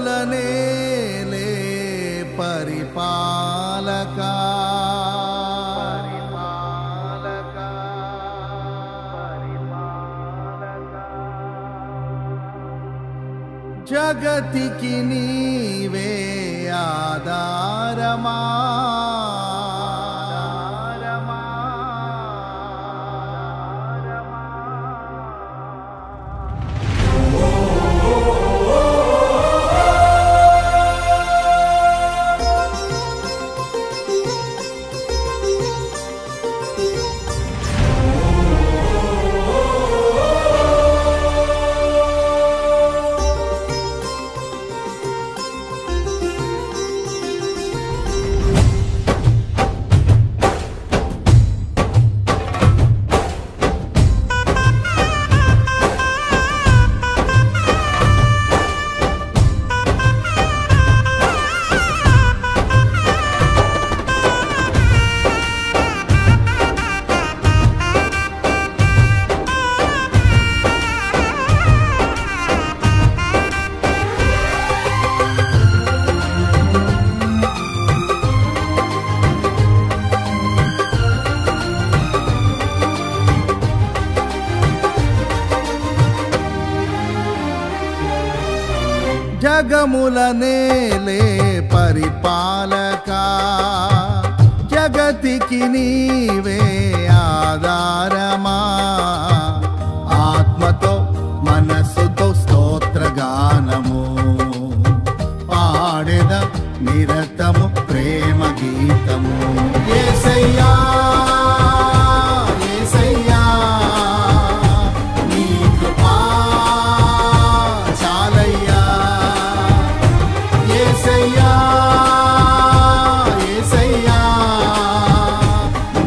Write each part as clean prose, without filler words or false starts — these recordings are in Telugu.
జగములనేలే పరిపాలకా జగతికి నీవే ఆధారమా జగములనేలే పరిపాలకా జగతికి నీవే ఆధారమా ఆత్మతో మనస్సుతో స్తోత్రగానము పాడెద నిరతము ప్రేమ గీతము యేసయ్యా యేసయ్యా నీ కృపా చాలయ్యా యేసయ్యా యేసయ్యా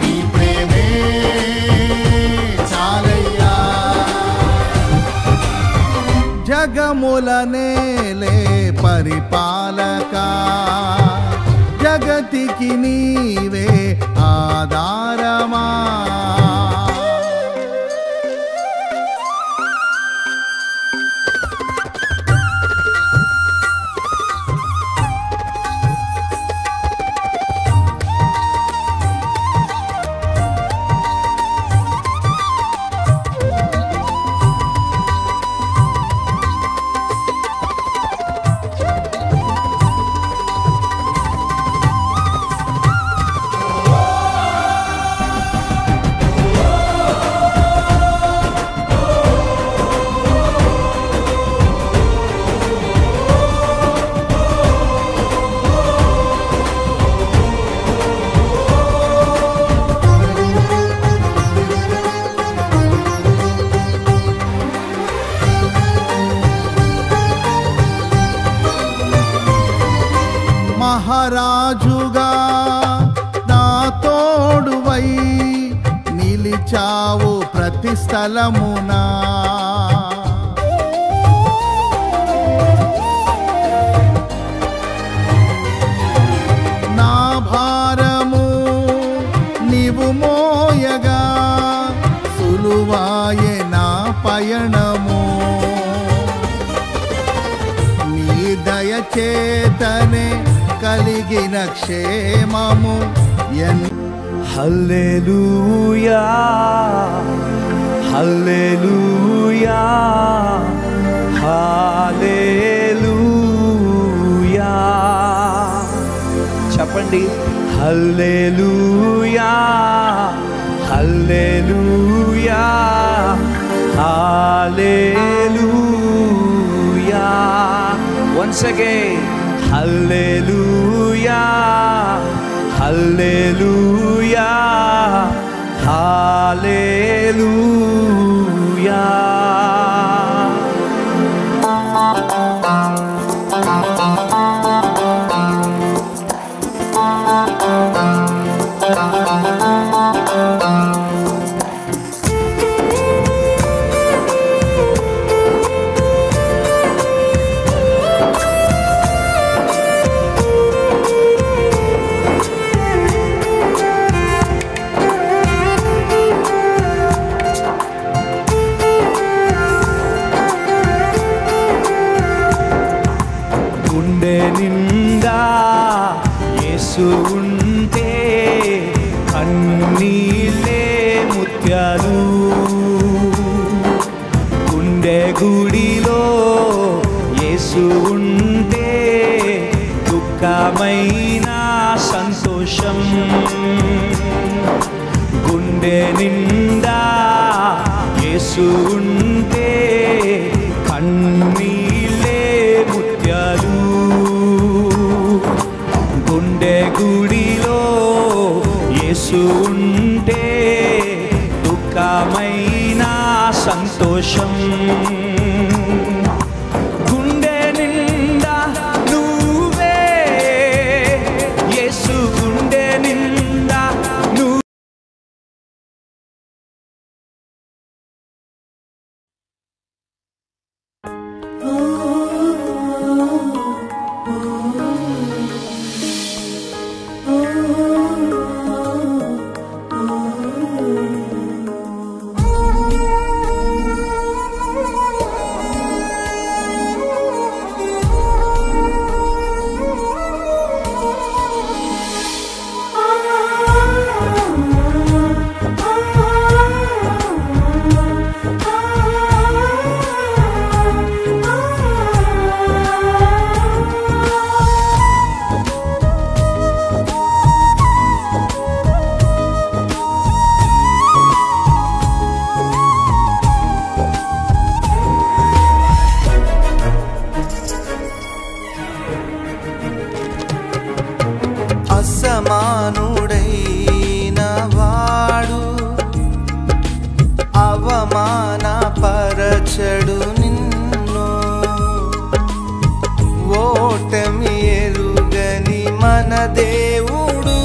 నీ ప్రేమే చాలయ్యా జగములనేలే పరిపాలకా జగతికి నీవే ఆధారమా మహారాజుగా నా తోడువై నిలిచావు ప్రతి స్థలమునా నా భారము నీవు మోయగా సులువాయే నా పయనము నీ దయచేతనే కలిగిన క్షేమము హల్లెలూయా హల్లెలూయా హల్లెలూయా చెప్పండి హల్లెలూయా హల్లెలూయా హల్లెలూయా once again హల్లెలూయా హల్లెలూయా హల్లెలూయా కన్నీళ్ళే ముత్యాలు. గుండె గుడిలో యేసు ఉంటే దుఃఖమైన సంతోషం. గుండె నిండా యేసు ఉంటే కన్నీళ్ళే ముత్యాలు. గుండె గుడిలో యేసు ఉంటే దుఃఖమైన సంతోషం. గుండె నిండా నువ్వే యేసు, గుండె నిండా నువ్వు. అసమానుడైన వాడు అవమానపరచడు నిన్ను. ఓటమి ఎరుగని మన దేవుడు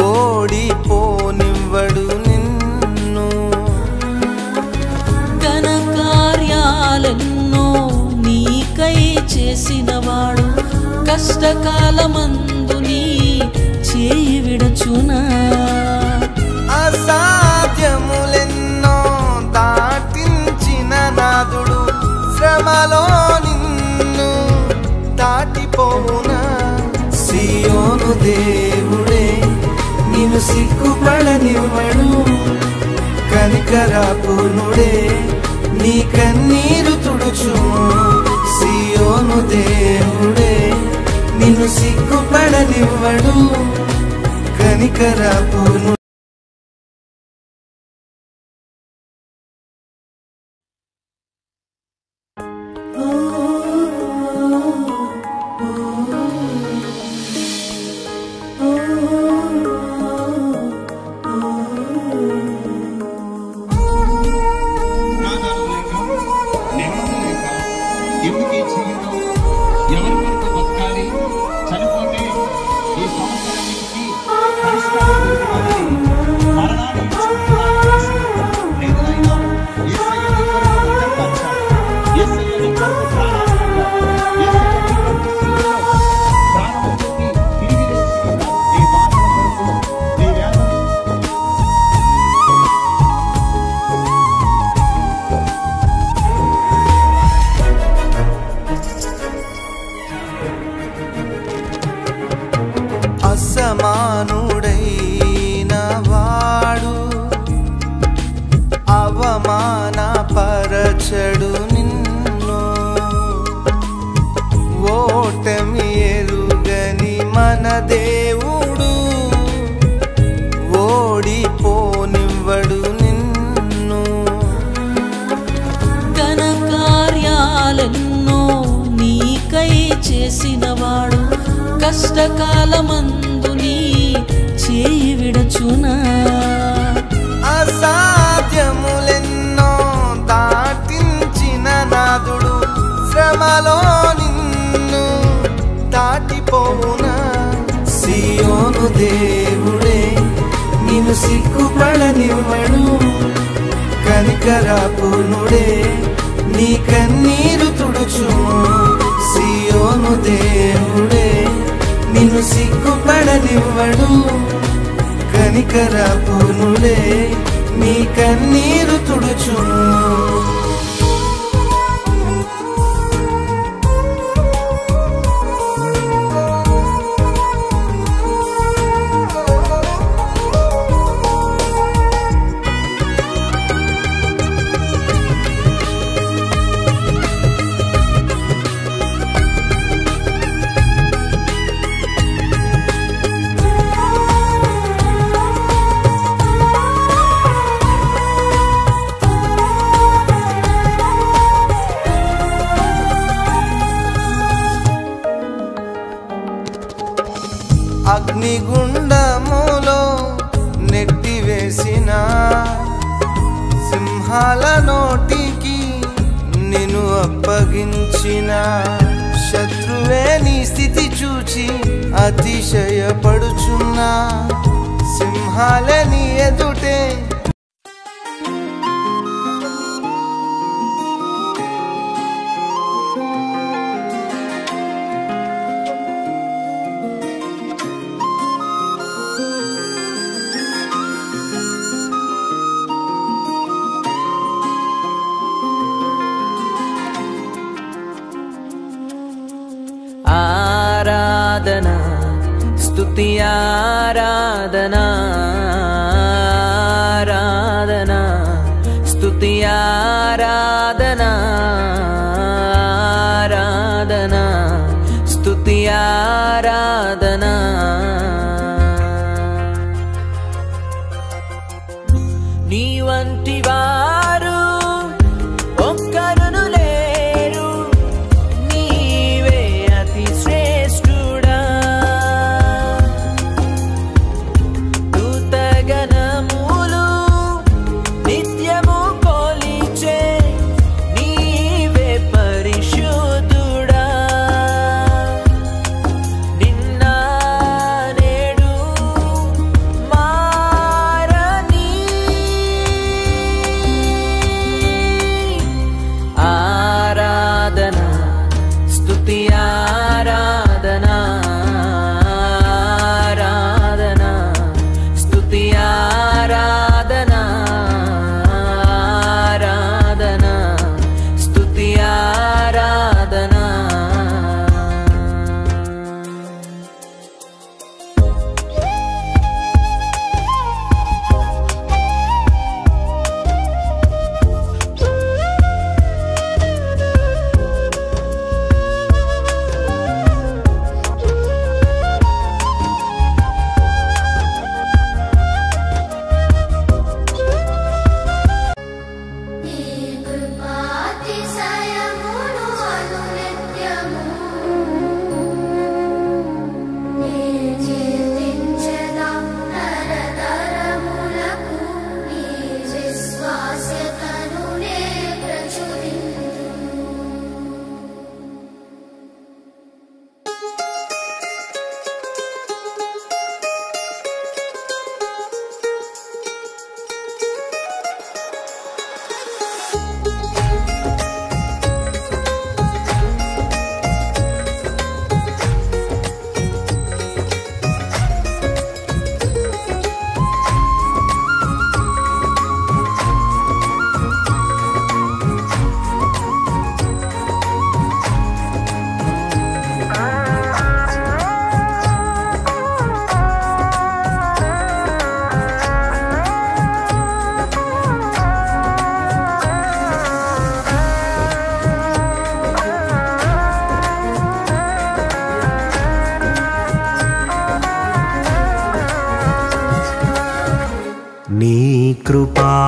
ఓడిపోనివ్వడు నిన్ను. ఘన కార్యాలెన్నో నీకై చేసినవాడు కష్టకాలమందు నీ చేయి విడచునా. అసాధ్యములెన్నో దాటించిన నాదుడు శ్రమలో నిన్ను దాటిపోవునా. సియోను దేవుడే నిన్ను సిగ్గుపడనివ్వడు. కనికరాపూర్ణుడే నీ కన్నీరు తుడుచును. సియోను దేవుడే నిన్ను సిగ్గుపడనివ్వడు. కనికరాపూర్ణుడు. అసమానుడైన వాడు అవమానపరచడు నిన్ను. ఓటమి ఎరుగని మన దేవుడు ఓడిపోనివ్వడు నిన్ను. ఘన కార్యాలెన్నో నీకై చేసినవాడు కష్టకాలమందు నీ చేయి విడచునా. అసాధ్యములెన్నో దాటించిన నాదుడు శ్రమలో నిన్ను దాటిపోవునా. సియోను దేవుడే నిన్ను సిగ్గుపడనివ్వడు. కనికరాపూర్ణుడే నీ కన్నీరు తుడుచును. సియోను దేవుడే నిన్ను సిగ్గుపడనివ్వడు. కనికరాపూర్ణుడే నీ కన్నీరు తుడుచును. సింహాల నోటికి నిన్ను అప్పగించిన శత్రువే నీ స్థితి చూచి అతిశయపడుచున్నా సింహాల నీ ఎదుటే ఆరాధనా స్తుతి ఆరాధనా ఆరాధనా స్తుతి ఆరాధనా ఆరాధనా స్తుతి ఆరాధనా నీ వంటి వారు ఒక్కరును లేరు నీవే అతి శ్రేష్ఠుడా దూతగణములు నిత్యము కొలిచే నీవే పరిశుద్ధుడా నిన్న నేడు మారని ఆరాధనా స్తుతి ఆరాధనా ఆరాధనా స్తుతి ఆరాధనా ఆరాధనా స్తుతి ఆరాధనా నీ కృపాతిశయమును అనునిత్యము నీ కీర్తించెదా తరతరములకు నీ విశ్వాస్యతను నే ప్రచురింతును నీ కృపాతిశయమును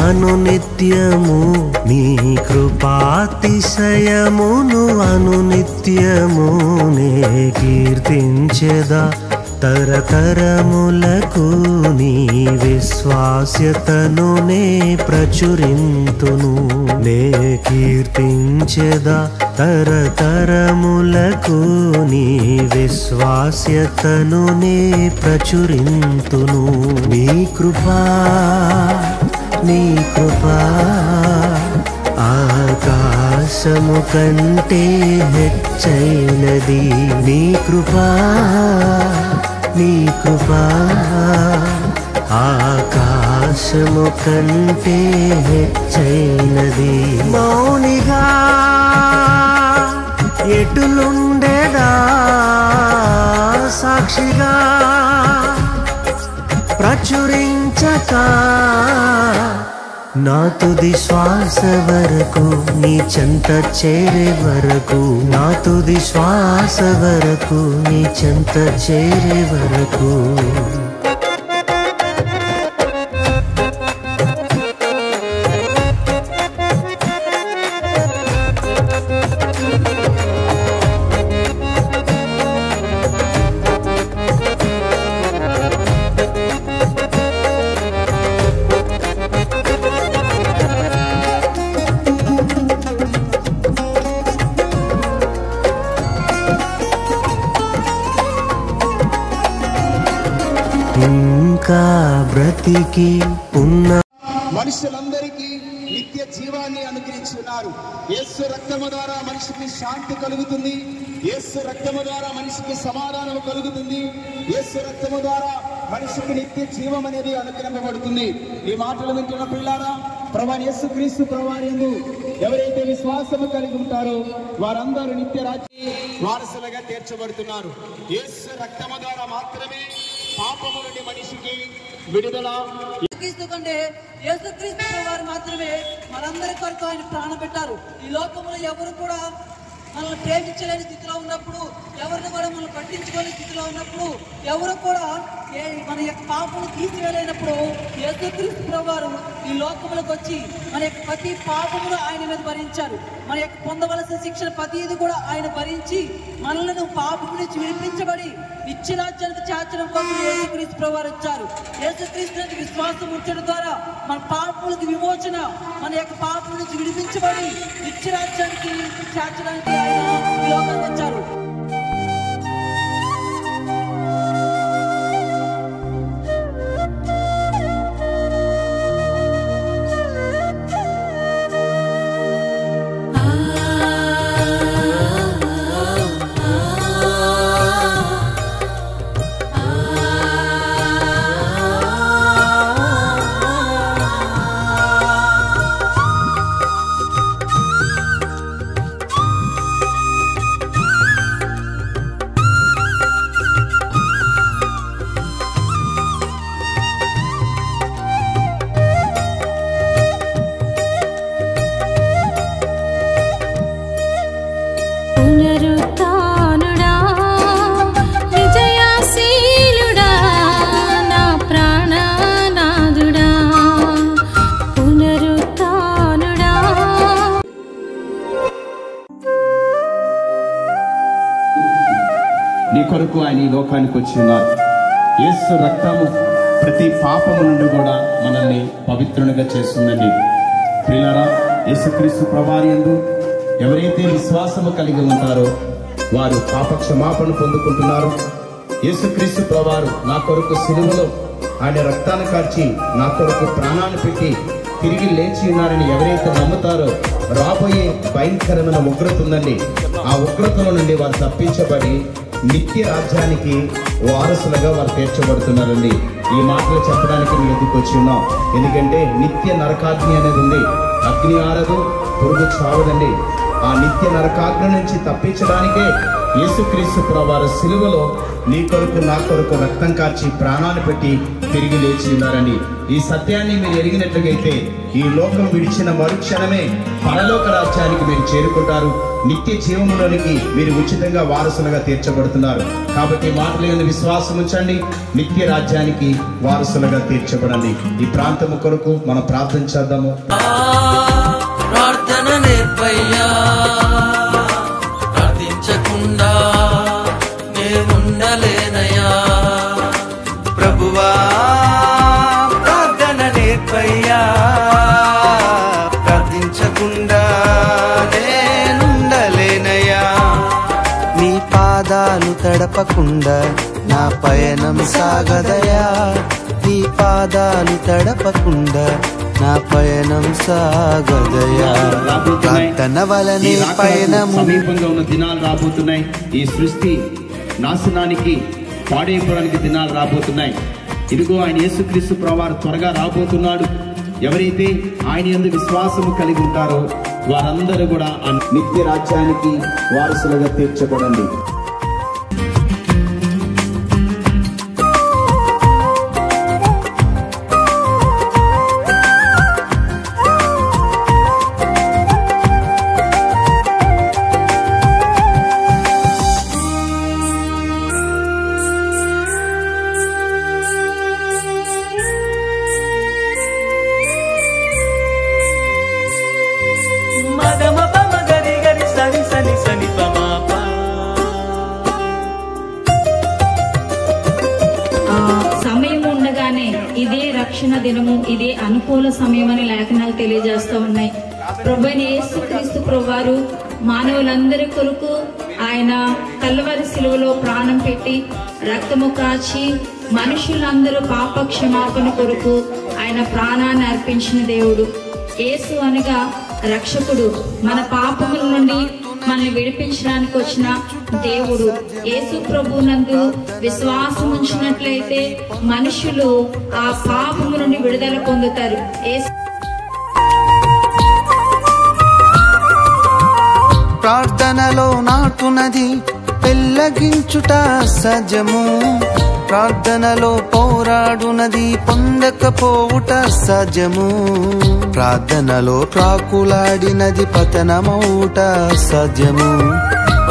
అనునిత్యము నీ కృపాతిశయమును అనునిత్యము నే కీర్తించెదా తరతరములకు నీ విశ్వాస్యతను నే ప్రచురింతును నే కీర్తించెదా తరతరములకు నీ విశ్వాస్యతను నే ప్రచురింతును నీ కృపా ఆకాశము కంటే హెచ్చైనది నీ కృపా ఆకాశము కంటే హెచ్చైనది మౌనిగా ఎటులుండేదా సాక్షిగా ప్రచురించక నా తుది శ్వాస వరకు నీ చెంత చేరే వరకు నా తుది శ్వాస వరకు నీ చెంత చేరే వరకు ఇంకా బ్రతికి ఉన్న మనుషులందరికీ నిత్య జీవాన్ని అనుగ్రహించున్నారు. యేసు రక్తము ద్వారా మనిషికి శాంతి కలుగుతుంది. యేసు రక్తము ద్వారా మనిషికి సమాధానం కలుగుతుంది. యేసు రక్తము ద్వారా మనిషికి నిత్య జీవం అనేది అనుగ్రహింపబడుతుంది. ఈ మాటలు వింటున్న పిల్లారా, ప్రభువైన యేసుక్రీస్తు ప్రభువారియందు ఎవరైతే విశ్వాసము కలిగి ఉంటారో వారందరూ నిత్య రాజ్య వారసులుగా తీర్చబడుతున్నారు. యేసు రక్తము ద్వారా మాత్రమే పాపము నుండి మనిషికి విడుదల. యేసుక్రీస్తు కంటే యేసుక్రీస్తు వారు మాత్రమే మనందరి కొరకు ఆయన ప్రాణం పెట్టారు. ఈ లోకంలో ఎవరు కూడా మనల్ని ప్రేమించలేని స్థితిలో ఉన్నప్పుడు, ఎవరిని కూడా మనం పట్టించుకోలేని స్థితిలో ఉన్నప్పుడు, ఎవరు కూడా మన యొక్క పాపను తీసివేయలేనప్పుడు యేసుక్రీస్తు ప్రభువారు ఈ లోకములకు వచ్చి మన యొక్క ప్రతి పాపమును ఆయన మీద భరించారు. మన యొక్క పొందవలసిన శిక్షణ ప్రతిది కూడా ఆయన భరించి మనలను పాపము నుంచి విడిపించబడి నిత్యరాజ్యానికి చేర్చడం కోసం యేసుక్రీస్తు ప్రభువారు వచ్చారు. యేసుక్రీస్తు విశ్వాసం ఉంచడం ద్వారా మన పాపములకు విమోచన, మన యొక్క పాపం నుంచి విడిపించబడి నిత్యరాజ్యానికి చేర్చడానికి ఆయన ఈ లోకానికి వచ్చారు. నీ కొరకు ఆయన ఈ లోకానికి వచ్చి ఉన్నారు. యేసు రక్తము ప్రతి పాపము నుండి కూడా మనల్ని పవిత్రునిగా చేస్తుందండి. ప్రియులారా, యేసుక్రీస్తు ప్రభువారియందు ఎవరైతే విశ్వాసము కలిగి ఉంటారో వారు పాప క్షమాపణ పొందుకుంటున్నారు. యేసుక్రీస్తు ప్రభువారు నా కొరకు సిలువలో ఆయన రక్తాన్ని కార్చి నా కొరకు ప్రాణాన్ని పెట్టి తిరిగి లేచి ఉన్నారని ఎవరైతే నమ్ముతారో రాబోయే భయంకరమైన ఉగ్రత ఉందండి. ఆ ఉగ్రతలో నుండి వారు తప్పించబడి నిత్య రాజ్యానికి వారసులుగా వారు తీర్చబడుతున్నారండి. ఈ మాటలు చెప్పడానికి మీ ఎదుకు వచ్చి ఉన్నాం. ఎందుకంటే నిత్య నరకాగ్ని అనేది ఉంది. అగ్ని ఆరదు, పురుగు చావదండి. ఆ నిత్య నరకాగ్ని నుంచి తప్పించడానికే యేసుక్రీస్తు ప్రభువారు సిలువలో నీ కొరకు నా కొరకు రక్తం కార్చి ప్రాణాన్ని పెట్టి తిరిగి లేచి ఉన్నారండి. ఈ సత్యాన్ని మీరు ఎరిగినట్లయితే ఈ లోకం విడిచిన మరుక్షణమే పరలోక రాజ్యానికి మీరు చేరుకుంటారు. నిత్య జీవములోనికి మీరు ఉచితంగా వారసులుగా తీర్చబడుతున్నారు. కాబట్టి మాటలు విశ్వాసం ఉంచండి, నిత్య రాజ్యానికి వారసులుగా తీర్చబడండి. ఈ ప్రాంతము కొరకు మనం ప్రార్థన చేద్దాము. ప్రార్థన నేర్పయ్యా, ప్రార్థించకుండా నేనుండలేనయ్యా. ప్రభువా ప్రార్థన నేర్పయ్యా, ప్రార్థించకుండా నేనుండలేనయ్యా. నీ పాదాలు తడపకుండా నా పయనం సాగదయా. నీ పాదాలు తడపకుండా నా పయనం సాగదయా. ప్రార్థన వలనే పయనము. సమీపంగా ఉన్న దినాలు రాబోతున్నాయి. ఈ సృష్టి నాశనానికి పాడైపోవడానికి దినాలు రాబోతున్నాయి. ఇదిగో ఆయన యేసుక్రీస్తు ప్రభువారు త్వరగా రాబోతున్నాడు. ఎవరైతే ఆయన యందు విశ్వాసము కలిగి ఉంటారో వారందరూ కూడా ఆ నిత్య రాజ్యానికి వారసులుగా తీర్చబడండి. ఇదే రక్షణ దినము, ఇదే అనుకూల సమయం అని లేఖనాలు తెలియజేస్తూ ఉన్నాయి. ప్రభువైన యేసుక్రీస్తు ప్రభువారు మానవులందరి కొరకు ఆయన కల్వరి సిలువలో ప్రాణం పెట్టి రక్తము కాచి మనుషులందరూ పాప క్షమాపణ కొరకు ఆయన ప్రాణాన్ని అర్పించిన దేవుడు. యేసు అనగా రక్షకుడు, మన పాపముల నుండి మనల్ని విడిపించడానికి వచ్చిన దేవుడు. యేసు ప్రభునందు విశ్వాసం ఉంచినట్లయితే మనుషులు ఆ పాపము నుండి విడుదల పొందుతారు. ప్రార్థనలో నాటునది పెళ్ళగించుట సహజము, ప్రార్థనలో పోరాడునది పొందకపోవుట సహజము, ప్రార్థనలో ప్రాకులాడినది పతనమవుట సహజము,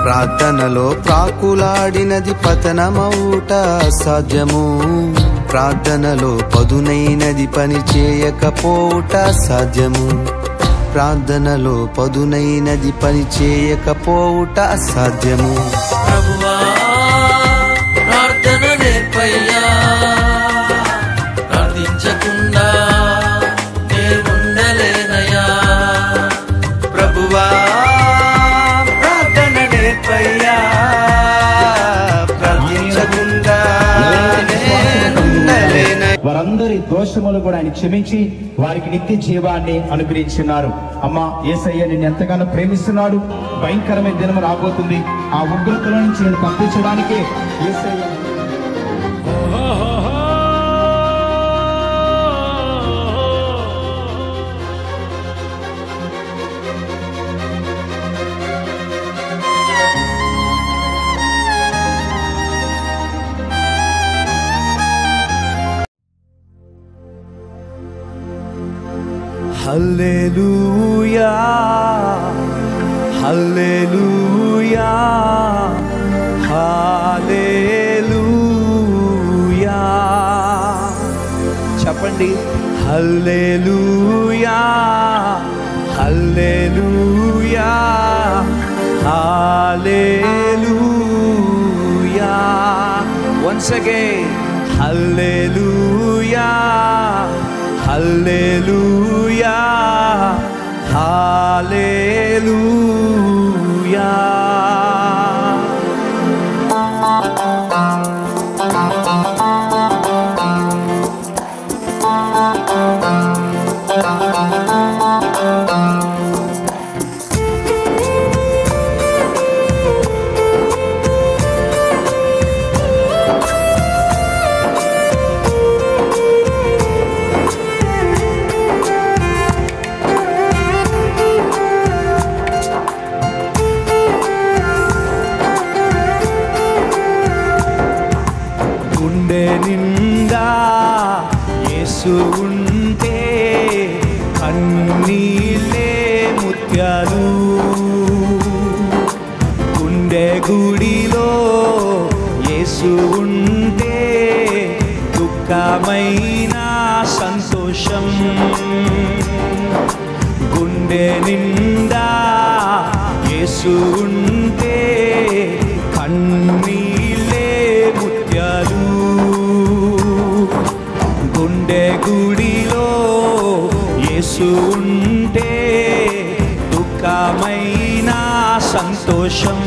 ప్రార్థనలో ప్రాకులాడినది పతనమవుట సహజము, ప్రార్థనలో పదునైనది పని చేయకపోవుట సాధ్యము, ప్రార్థనలో పదునైనది పని చేయకపోవుట అసాధ్యము. ప్రభువా ప్రార్థన నేర్పయ్యా, ప్రార్థించకుండా నే ఉండలేనయ్యా. ప్రభువా ప్రార్థన నేర్పయ్యా, ప్రార్థించకుండా వారందరి దోషములు కూడా ఆయన క్షమించి వారికి నిత్య జీవాన్ని అనుగ్రహించున్నారు. అమ్మా యేసయ్య నిన్ను ఎంతగానో ప్రేమిస్తున్నాడు. భయంకరమైన దినం రాబోతుంది. ఆ ఉగ్రతల నుంచి నేను తప్పించడానికే యేసయ్య హల్లెలూయా హల్లెలూయా హల్లెలూయా. చెప్పండి, హల్లెలూయా హల్లెలూయా హల్లెలూయా. Once again, హల్లెలూయా హల్లెలూయా హల్లెలూయా. గుండె నిండా యేసు ఉంటే కన్నీళ్ళే ముత్యాలు, గుండె గుడిలో యేసు ఉంటే దుఃఖమైన సంతోషం, గుండె నిండా యేసు ఉంటే కన్నీళ్ళే ముత్యాలు, గుండె గుడిలో యేసు ఉంటే దుఃఖమైన సంతోషం,